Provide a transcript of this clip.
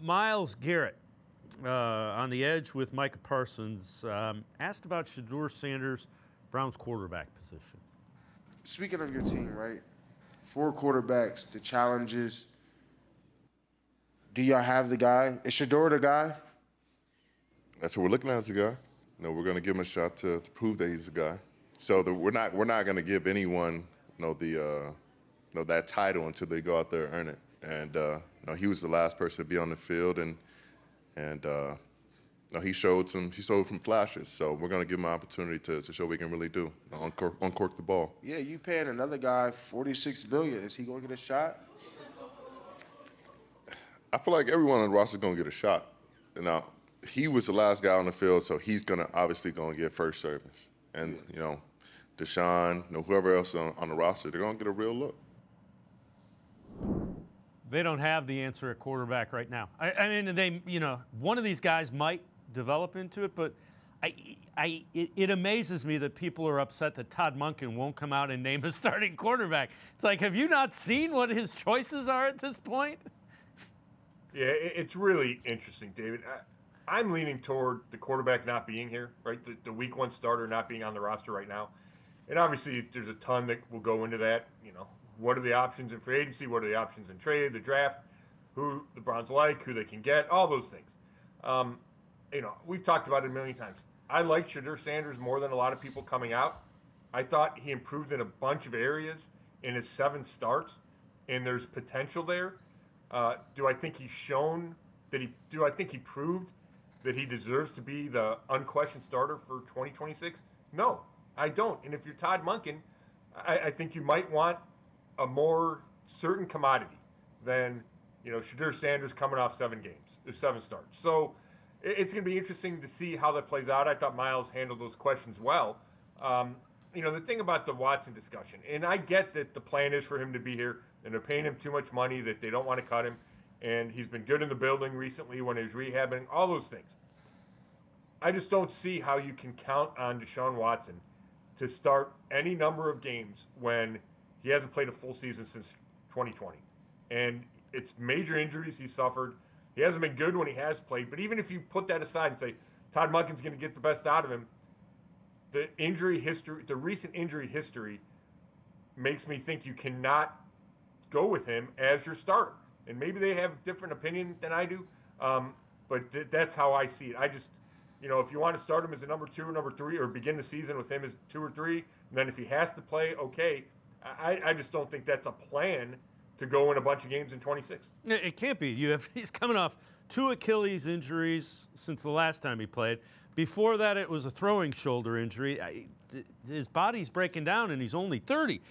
Myles Garrett on the edge with Micah Parsons asked about Shedeur Sanders, Browns quarterback position. Speaking of your team, right? 4 quarterbacks, the challenges. Do y'all have the guy? Is Shedeur the guy? That's what we're looking at as a guy. We're going to give him a shot to prove that he's a guy. So we're not going to give anyone that title until they go out there and earn it. And he was the last person to be on the field, and he showed some flashes. So we're going to give him an opportunity to show what he can really do, uncork the ball. Yeah, you paying another guy $46 billion. Is he going to get a shot? I feel like everyone on the roster is going to get a shot. Now, he was the last guy on the field, so he's obviously going to get first service. And Deshaun, whoever else on the roster, they're going to get a real look. They don't have the answer at quarterback right now. I mean, one of these guys might develop into it, but it amazes me that people are upset that Todd Monken won't come out and name a starting quarterback. It's like, have you not seen what his choices are at this point? Yeah, it's really interesting, David. I'm leaning toward the quarterback not being here, right? The week 1 starter not being on the roster right now. And obviously, there's a ton that will go into that. What are the options in free agency? What are the options in trade, the draft, who the Browns like, who they can get, all those things. We've talked about it a million times. I like Shedeur Sanders more than a lot of people coming out. I thought he improved in a bunch of areas in his 7 starts, and there's potential there. Do I think he's shown that do I think he proved that he deserves to be the unquestioned starter for 2026? No, I don't. And if you're Todd Monken, I think you might want a more certain commodity than, Shedeur Sanders coming off 7 games, or 7 starts. So it's going to be interesting to see how that plays out. I thought Myles handled those questions well. The thing about the Watson discussion, and I get that the plan is for him to be here, and they're paying him too much money, that they don't want to cut him, and he's been good in the building recently when he was rehabbing, all those things. I just don't see how you can count on Deshaun Watson to start any number of games when he hasn't played a full season since 2020. And it's major injuries he's suffered. He hasn't been good when he has played, but even if you put that aside and say Todd Monken's going to get the best out of him, the recent injury history makes me think you cannot go with him as your starter. And maybe they have a different opinion than I do, but that's how I see it. I just, if you want to start him as a number 2 or number 3, or begin the season with him as 2 or 3, and then if he has to play, okay. I just don't think that's a plan to go in a bunch of games in 26. It can't be. He's coming off 2 Achilles injuries since the last time he played. Before that, it was a throwing shoulder injury. His body's breaking down, and he's only 30.